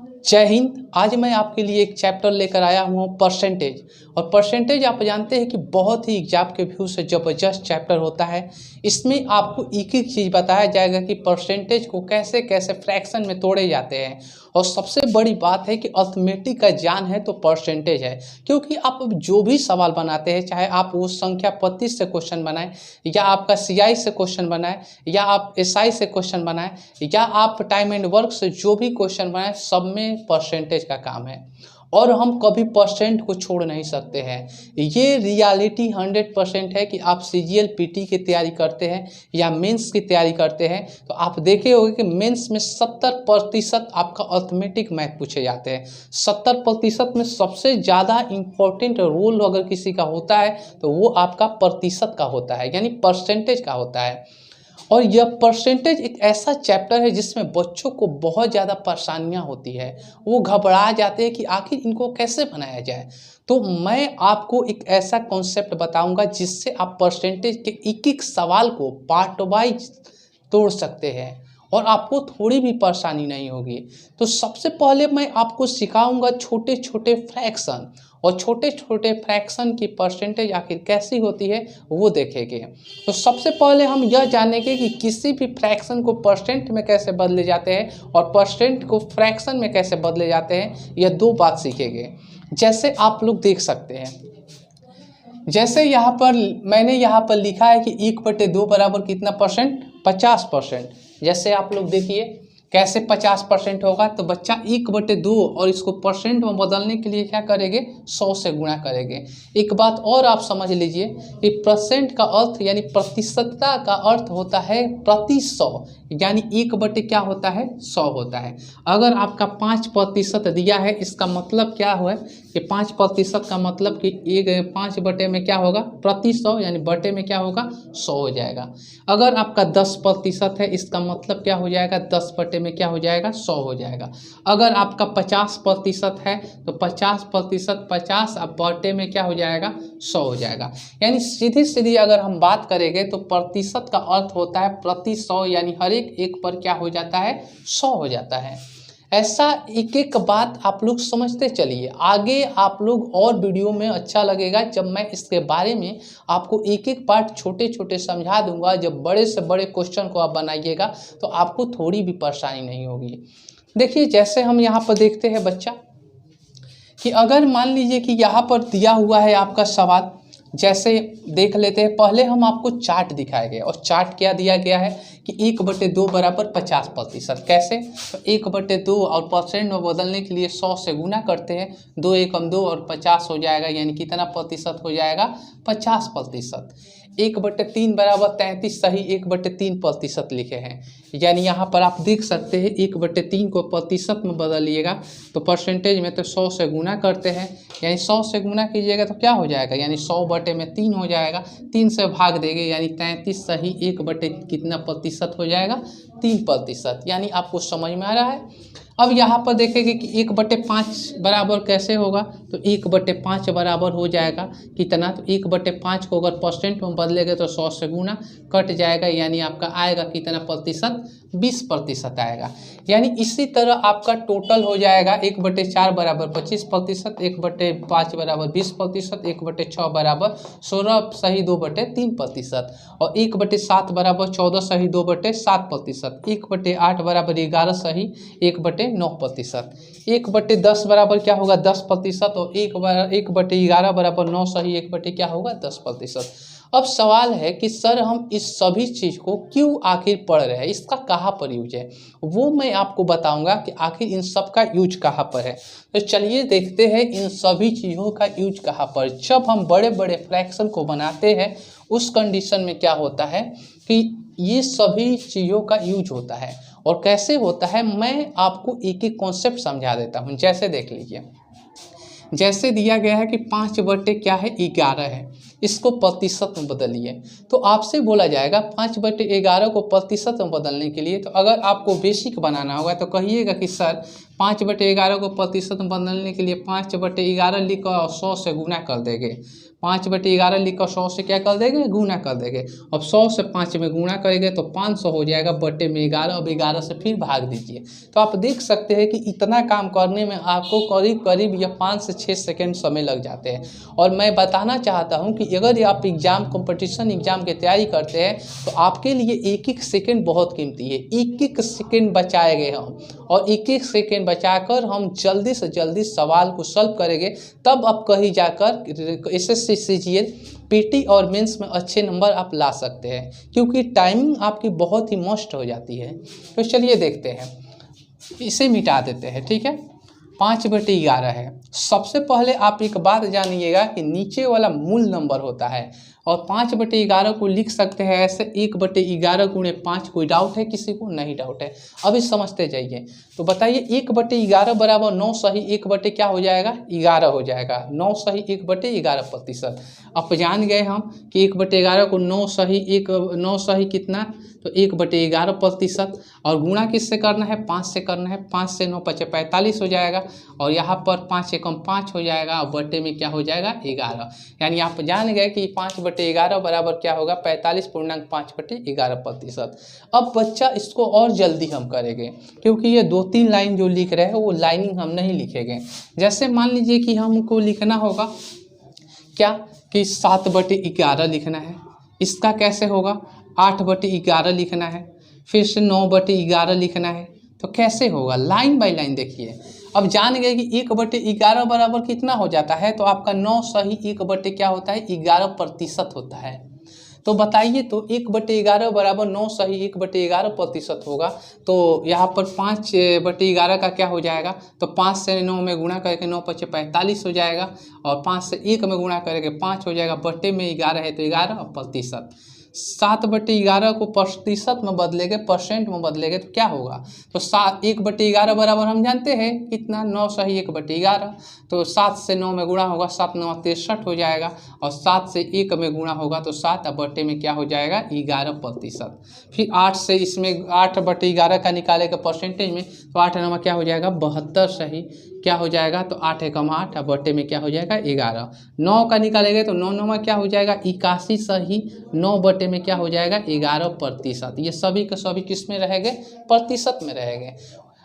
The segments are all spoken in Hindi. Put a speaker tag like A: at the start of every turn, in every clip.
A: जय हिंद। आज मैं आपके लिए एक चैप्टर लेकर आया हूँ परसेंटेज। और परसेंटेज आप जानते हैं कि बहुत ही एग्जाम के व्यू से ज़बरदस्त चैप्टर होता है। इसमें आपको एक एक चीज़ बताया जाएगा कि परसेंटेज को कैसे कैसे फ्रैक्शन में तोड़े जाते हैं। और सबसे बड़ी बात है कि अर्थमेटिक का जान है तो परसेंटेज है, क्योंकि आप जो भी सवाल बनाते हैं, चाहे आप वो संख्या पत्ती से क्वेश्चन बनाएं या आपका सीआई से क्वेश्चन बनाएं या आप एसआई से क्वेश्चन बनाएं या आप टाइम एंड वर्क से जो भी क्वेश्चन बनाएं, सब में परसेंटेज का काम है। और हम कभी परसेंट को छोड़ नहीं सकते हैं। ये रियलिटी 100% है कि आप सीजीएल पीटी की तैयारी करते हैं या मेंस की तैयारी करते हैं तो आप देखे होंगे कि मेंस में 70% आपका अर्थमेटिक मैथ पूछे जाते हैं। 70% में सबसे ज़्यादा इम्पोर्टेंट रोल अगर किसी का होता है तो वो आपका प्रतिशत का होता है, यानी परसेंटेज का होता है। और यह परसेंटेज एक ऐसा चैप्टर है जिसमें बच्चों को बहुत ज़्यादा परेशानियां होती है। वो घबरा जाते हैं कि आखिर इनको कैसे बनाया जाए। तो मैं आपको एक ऐसा कॉन्सेप्ट बताऊंगा जिससे आप परसेंटेज के एक एक सवाल को पार्ट वाइज तोड़ सकते हैं और आपको थोड़ी भी परेशानी नहीं होगी। तो सबसे पहले मैं आपको सिखाऊंगा छोटे छोटे फ्रैक्शन, और छोटे छोटे फ्रैक्शन की परसेंटेज आखिर कैसी होती है वो देखेंगे। तो सबसे पहले हम यह जानेंगे कि किसी भी फ्रैक्शन को परसेंट में कैसे बदले जाते हैं और परसेंट को फ्रैक्शन में कैसे बदले जाते हैं, यह दो बात सीखेंगे। जैसे आप लोग देख सकते हैं, जैसे यहाँ पर मैंने यहाँ पर लिखा है कि 1/2 बराबर कितना परसेंट, 50%। जैसे आप लोग देखिए कैसे 50% होगा, तो बच्चा 1/2 और इसको परसेंट में बदलने के लिए क्या करेंगे, 100 से गुणा करेंगे। एक बात और आप समझ लीजिए कि परसेंट का अर्थ यानी प्रतिशतता का अर्थ होता है प्रति 100, यानी 1/, क्या होता है, 100 होता है। अगर आपका 5% दिया है, इसका मतलब क्या हुआ कि 5% का मतलब कि 5 में क्या होगा, प्रति 100, यानी बटे में क्या होगा, 100 हो जाएगा। अगर आपका 10% है, इसका मतलब क्या हो जाएगा, 10 बटे में क्या हो जाएगा, 100 हो जाएगा। अगर आपका 50% है तो 50%, 50 अब बटे में क्या हो जाएगा, 100 हो जाएगा। यानी सीधी सीधी अगर हम बात करेंगे तो प्रतिशत का अर्थ होता है प्रति 100, यानी हर एक पर क्या हो जाता है, 100 हो जाता है। ऐसा एक एक बात आप लोग समझते चलिए। आगे आप लोग और वीडियो में अच्छा लगेगा जब मैं इसके बारे में आपको एक एक पार्ट छोटे छोटे समझा दूंगा। जब बड़े से बड़े क्वेश्चन को आप बनाइएगा तो आपको थोड़ी भी परेशानी नहीं होगी। देखिए जैसे हम यहाँ पर देखते हैं बच्चा कि अगर मान लीजिए कि यहाँ पर दिया हुआ है आपका सवाल, जैसे देख लेते हैं। पहले हम आपको चार्ट दिखाएंगे और चार्ट क्या दिया गया है कि 1/2 बराबर 50%। कैसे, तो 1/2 और परसेंट में बदलने के लिए 100 से गुना करते हैं। 2 एकम 2 और 50 हो जाएगा, यानी कितना प्रतिशत हो जाएगा, 50%। 1/3 बराबर 33, सही 1/3% लिखे हैं। यानी यहाँ पर आप देख सकते हैं 1/3 को प्रतिशत में बदलिएगा तो परसेंटेज में तो 100 से गुना करते हैं, यानी 100 से गुना कीजिएगा तो क्या हो जाएगा, यानी 100/3 हो जाएगा। 3 से भाग देंगे यानी 33, सही 1/, कितना प्रतिशत हो जाएगा, 3%। यानी आपको समझ में आ रहा है। अब यहाँ पर देखेंगे कि 1/5 बराबर कैसे होगा, तो 1/5 बराबर हो जाएगा कितना, तो 1/5 को अगर परसेंट में बदलेंगे तो 100 से गुना कट जाएगा, यानी आपका आएगा कितना प्रतिशत, 20% आएगा। यानी इसी तरह आपका टोटल हो जाएगा 1/4 बराबर 25%, 1/5 बराबर 20%, 1/6 बराबर 16, सही 2/3%, और 1/7 बराबर 14, सही 2/7%, 1/8 बराबर 11, सही 1/9%, 1/10 बराबर क्या होगा, 10%, और 1/11 बराबर 9, सही 1/ क्या होगा, 10%। अब सवाल है कि सर हम इस सभी चीज़ को क्यों आखिर पढ़ रहे हैं, इसका कहाँ पर यूज है, वो मैं आपको बताऊंगा कि आखिर इन सब का यूज कहाँ पर है। तो चलिए देखते हैं इन सभी चीज़ों का यूज कहाँ पर। जब हम बड़े बड़े फ्रैक्शन को बनाते हैं उस कंडीशन में क्या होता है कि ये सभी चीज़ों का यूज होता है। और कैसे होता है मैं आपको एक एक कॉन्सेप्ट समझा देता हूँ। जैसे देख लीजिए, जैसे दिया गया है कि 5 क्या है, 11 है, इसको प्रतिशत में बदलिए। तो आपसे बोला जाएगा 5/11 को प्रतिशत में बदलने के लिए, तो अगर आपको बेसिक बनाना होगा तो कहिएगा कि सर 5/11 को प्रतिशत में बदलने के लिए 5/11 लिखकर और 100 से गुना कर देंगे। 5/11 लिखकर 100 से क्या कर देंगे, गुना कर देंगे। अब 100 से 5 में गुना करेंगे तो 500 हो जाएगा बटे में 11। अब 11 से फिर भाग दीजिए। तो आप देख सकते हैं कि इतना काम करने में आपको करीब करीब यह 5 से 6 सेकेंड समय लग जाते हैं। और मैं बताना चाहता हूं कि अगर आप एग्जाम कंपटीशन एग्जाम की तैयारी करते हैं तो आपके लिए एक एक सेकेंड बहुत कीमती है। एक एक सेकेंड बचाए गए हम, और एक एक सेकेंड बचाकर हम जल्दी से जल्दी सवाल को सॉल्व करेंगे, तब आप कहीं जाकर एसएससी सीजीएल पीटी और मेंस में अच्छे नंबर आप ला सकते हैं, क्योंकि टाइमिंग आपकी बहुत ही मस्ट हो जाती है। तो चलिए देखते हैं, इसे मिटा देते हैं। ठीक है, 5/11 है। सबसे पहले आप एक बात जानिएगा कि नीचे वाला मूल नंबर होता है, और 5/11 को लिख सकते हैं ऐसे 1/11 गुणे 5। कोई डाउट है किसी को? नहीं डाउट है, अभी समझते जाइए। तो बताइए 1/11 बराबर 9 सही 1 बटे क्या हो जाएगा, 11 हो जाएगा। 9 सही 1/11%। अब जान गए हम कि 1/11 को 9 सही कितना, तो 1/11%। और गुणा किससे करना है, 5 से करना है। 5 से 9 × 45 हो जाएगा, और यहाँ पर 5 एकम 5 हो जाएगा, और बटे में क्या हो जाएगा, 11। यानी आप जान गए कि 5/11 बराबर क्या होगा, 45.5/11%। अब बच्चा इसको और जल्दी हम करेंगे, क्योंकि ये 2-3 लाइन जो लिख रहे हैं वो लाइनिंग हम नहीं लिखेंगे। जैसे मान लीजिए कि हमको लिखना होगा क्या, कि 7/11 लिखना है। इसका कैसे होगा, 8/11 लिखना है, फिर से 9/11 लिखना है। तो कैसे होगा, लाइन बाय लाइन देखिए। अब जान गए कि 1/11 बराबर कितना हो जाता है, तो आपका 9 सही 1 बटे क्या होता है, 11% होता है। तो बताइए, तो 1/11 बराबर 9 सही 1/11% होगा। तो यहाँ पर 5/11 का क्या हो जाएगा, तो 5 से 9 में गुणा करके 9 × 45 हो जाएगा, और 5 से 1 में गुणा करके 5 हो जाएगा, बटे में 11 है तो 11%। 7/11 को प्रतिशत में बदलेंगे, परसेंट में बदलेंगे तो क्या होगा, तो 1/11 बराबर हम जानते हैं कितना, 9 सही 1/11। तो 7 से 9 में गुणा होगा, 7 9 63 हो जाएगा, और 7 से 1 में गुणा होगा तो 7, और बटे में क्या हो जाएगा, 11%। फिर 8 से इसमें 8/11 का निकालेगा परसेंटेज में, तो 8 9 क्या हो जाएगा, 72 सही क्या हो जाएगा, तो 8 एकम 8, और बटे में क्या हो जाएगा, 11। 9 का निकालेंगे तो 9 9 क्या हो जाएगा, 81 सही 9 बटे में क्या हो जाएगा, 11%। ये सभी के सभी किस में रहेंगे, प्रतिशत में रहेंगे।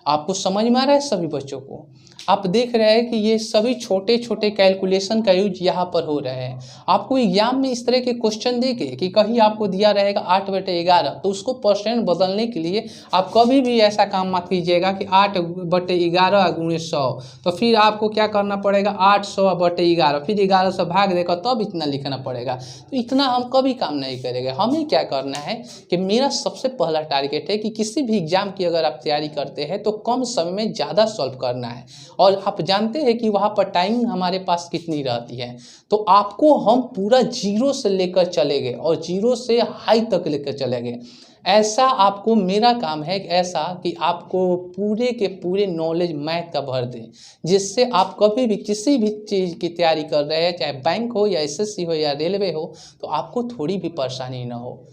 A: आपको समझ में आ रहा है सभी बच्चों को? आप देख रहे हैं कि ये सभी छोटे छोटे कैलकुलेशन का यूज यहाँ पर हो रहे हैं। आपको एग्जाम में इस तरह के क्वेश्चन देके कि कहीं आपको दिया रहेगा 8/11, तो उसको परसेंट बदलने के लिए आप कभी भी ऐसा काम मत कीजिएगा कि 8/11 गुणे 100। तो फिर आपको क्या करना पड़ेगा, 800/11, फिर 11 से भाग देकर तब इतना लिखना पड़ेगा। तो इतना हम कभी काम नहीं करेंगे। हमें क्या करना है कि मेरा सबसे पहला टारगेट है कि किसी भी एग्जाम की अगर आप तैयारी करते हैं तो कम समय में ज़्यादा सॉल्व करना है। और आप जानते हैं कि वहाँ पर टाइमिंग हमारे पास कितनी रहती है, तो आपको हम पूरा 0 से लेकर चलेंगे और 0 से हाई तक लेकर चलेंगे। ऐसा आपको मेरा काम है ऐसा कि आपको पूरे के पूरे नॉलेज मैथ का भर दें, जिससे आप कभी भी किसी भी चीज़ की तैयारी कर रहे हैं, चाहे बैंक हो या एसएससी हो या रेलवे हो, तो आपको थोड़ी भी परेशानी ना हो।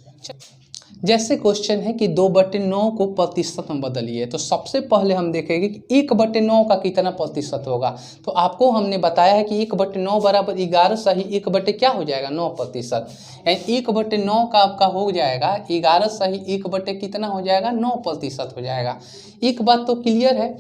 A: जैसे क्वेश्चन है कि 2/9 को प्रतिशत में बदलिए, तो सबसे पहले हम देखेंगे कि 1/9 का कितना प्रतिशत होगा। तो आपको हमने बताया है कि 1/9 बराबर 11 सही 1 बटे क्या हो जाएगा, 9%। यानी 1/9 का आपका हो जाएगा 11 सही 1 बटे कितना हो जाएगा, 9% हो जाएगा। एक बात तो क्लियर है,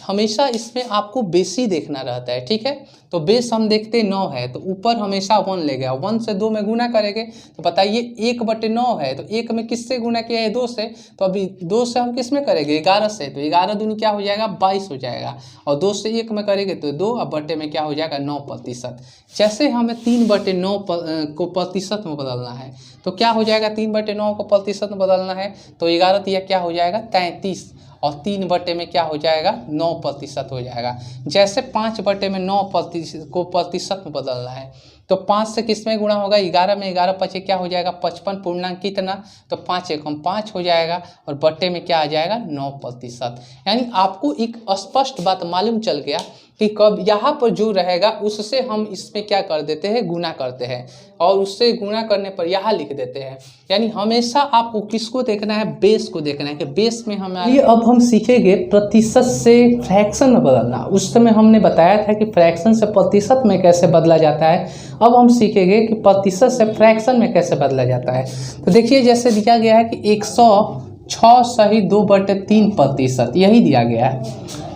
A: हमेशा इसमें आपको बेसी देखना रहता है, ठीक है। तो बेस हम देखते 9 है तो ऊपर हमेशा 1 ले गया, 1 से 2 में गुना करेंगे तो बताइए 1/9 है, तो 1 में किससे गुना किया है, 2 से। तो अभी 2 से हम किस में करेंगे, 11 से, तो 11 दूनी क्या हो जाएगा, 22 हो जाएगा। और 2 से 1 में करेंगे तो 2, और बटे में क्या हो जाएगा, 9%। जैसे हमें 3/9 को प्रतिशत में बदलना है, तो क्या हो जाएगा, 3/9 को प्रतिशत में बदलना है तो 11 तिया क्या हो जाएगा, 33, और 3 बटे में क्या हो जाएगा, 9% हो जाएगा। जैसे 5 बटे में 9% को प्रतिशत में बदलना है, तो 5 से किस में गुणा होगा, 11 में, 11 पचे क्या हो जाएगा, 55 पूर्णांक कितना, तो 5 एकम 5 हो जाएगा, और बटे में क्या आ जाएगा, 9%। यानी आपको एक स्पष्ट बात मालूम चल गया कि कब यहाँ पर जो रहेगा उससे हम इसमें क्या कर देते हैं, गुना करते हैं, और उससे गुना करने पर यहाँ लिख देते हैं। यानी हमेशा आपको किसको देखना है, बेस को देखना है कि बेस में हमें। ये अब हम सीखेंगे प्रतिशत से फ्रैक्शन में बदलना। उस समय हमने बताया था कि फ्रैक्शन से प्रतिशत में कैसे बदला जाता है, अब हम सीखेंगे कि प्रतिशत से फ्रैक्शन में कैसे बदला जाता है। तो देखिए जैसे दिया गया है कि 106 सही 2/3%, यही दिया गया है।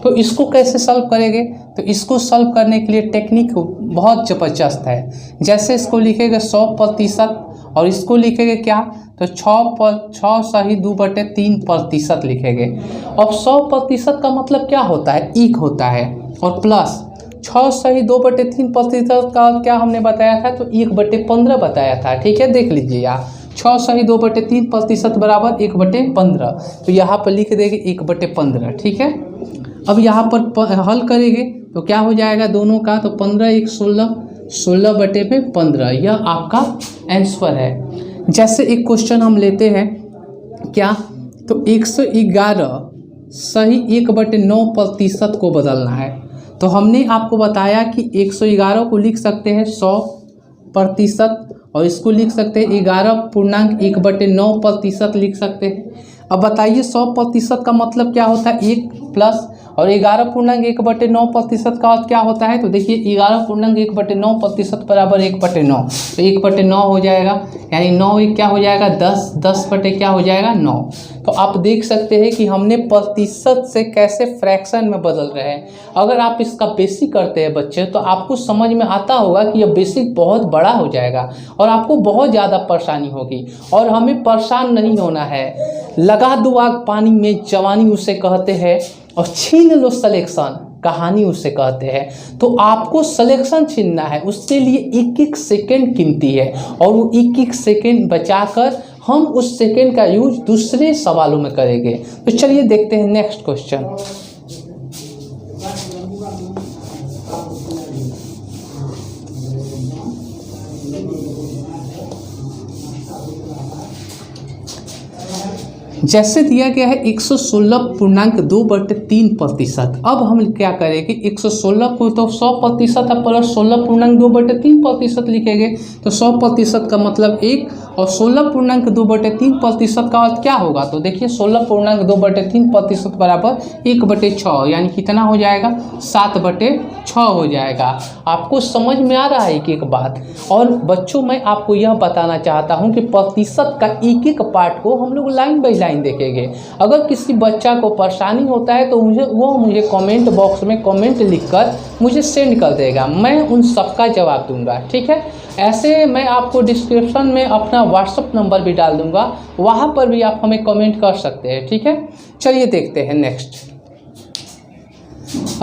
A: तो इसको कैसे सॉल्व करेंगे, तो इसको सॉल्व करने के लिए टेक्निक बहुत ज़बरदस्त है। जैसे इसको लिखेंगे 100% और इसको लिखेंगे क्या, तो 6 सही 2/3% लिखेंगे। अब 100% का मतलब क्या होता है, एक होता है, और प्लस 6 सही 2/3% का क्या हमने बताया था, तो 1/15 बताया था। ठीक है, देख लीजिए यहाँ 6 सही 2/3% बराबर 1/15, तो यहाँ पर लिख देंगे 1/15। ठीक है, अब यहाँ पर हल करेंगे तो क्या हो जाएगा दोनों का, तो 15 1 16, 16/15, यह आपका आंसर है। जैसे एक क्वेश्चन हम लेते हैं क्या, तो 111 सही 1/9% को बदलना है। तो हमने आपको बताया कि 111 को लिख सकते हैं 100%, और इसको लिख सकते हैं 11.1/9% लिख सकते हैं। अब बताइए 100% का मतलब क्या होता है, 1 प्लस, और 11.1/9% का क्या होता है, तो देखिए 11.1/9% बराबर 1/9, तो 1/9 हो जाएगा, यानी 9 क्या हो जाएगा 10, 10 बटे क्या हो जाएगा 9। तो आप देख सकते हैं कि हमने प्रतिशत से कैसे फ्रैक्शन में बदल रहे हैं। अगर आप इसका बेसिक करते हैं बच्चे, तो आपको समझ में आता होगा कि यह बेसिक बहुत बड़ा हो जाएगा और आपको बहुत ज़्यादा परेशानी होगी। और हमें परेशान नहीं होना है। लगा दो आग पानी में जवानी उसे कहते हैं, और छीन लो सिलेक्शन कहानी उसे कहते हैं। तो आपको सिलेक्शन छीनना है, उसके लिए एक एक सेकेंड कीमती है, और वो एक एक सेकेंड बचाकर हम उस सेकेंड का यूज दूसरे सवालों में करेंगे। तो चलिए देखते हैं नेक्स्ट क्वेश्चन। जैसे दिया गया है 116.2/3%। अब हम क्या करेंगे, 116 को तो 100% प्लस 16.2/3% लिखेंगे, तो 100% का मतलब 1, और 16.2/3% का अर्थ क्या होगा, तो देखिए 16.2/3% बराबर 1/6, यानी कितना हो जाएगा 7/6 हो जाएगा। आपको समझ में आ रहा है एक बात। और बच्चों मैं आपको यह बताना चाहता हूँ कि प्रतिशत का एक एक पार्ट को हम लोग लाइन बाई लाइन देखेंगे। अगर किसी बच्चा को परेशानी होता है तो मुझे कमेंट बॉक्स में कमेंट लिखकर मुझे सेंड कर देगा, मैं उन सबका जवाब दूंगा। ठीक है, ऐसे मैं आपको डिस्क्रिप्शन में अपना व्हाट्सअप नंबर भी डाल दूंगा, वहाँ पर भी आप हमें कमेंट कर सकते हैं। ठीक है, चलिए देखते हैं नेक्स्ट।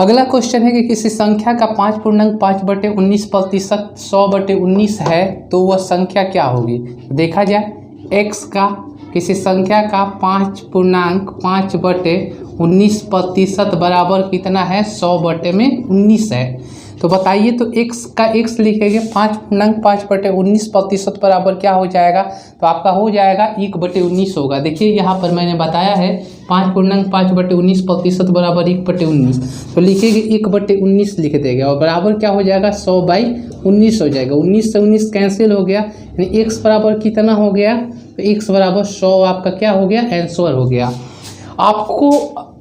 A: अगला क्वेश्चन है कि किसी संख्या का 5.5/19% 100/19 है, तो वह संख्या क्या होगी। देखा जाए x का, किसी संख्या का 5.5/19% बराबर कितना है 100/19 है। तो बताइए, तो x का x लिखेंगे 5.5/19% बराबर क्या हो जाएगा, तो आपका हो जाएगा 1/19 होगा। देखिए यहाँ पर मैंने बताया है 5.5/19% बराबर 1/19, तो लिखेंगे 1/19 लिख देंगे, और बराबर क्या हो जाएगा 100/19 हो जाएगा। 19 से 19 कैंसिल हो गया, यानी x बराबर कितना हो गया, तो x बराबर 100 आपका क्या हो गया, आंसर हो गया। आपको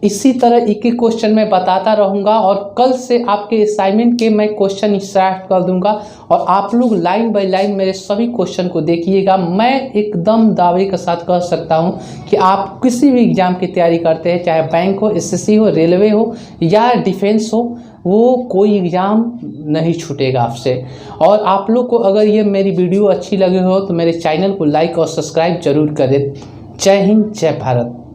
A: इसी तरह एक एक क्वेश्चन मैं बताता रहूँगा, और कल से आपके असाइनमेंट के मैं क्वेश्चन स्टार्ट कर दूंगा, और आप लोग लाइन बाय लाइन मेरे सभी क्वेश्चन को देखिएगा। मैं एकदम दावे के साथ कह सकता हूं कि आप किसी भी एग्ज़ाम की तैयारी करते हैं, चाहे बैंक हो, एसएससी हो, रेलवे हो या डिफेंस हो, वो कोई एग्ज़ाम नहीं छूटेगा आपसे। और आप लोग को अगर ये मेरी वीडियो अच्छी लगी हो तो मेरे चैनल को लाइक और सब्सक्राइब जरूर करें। जय हिंद, जय भारत।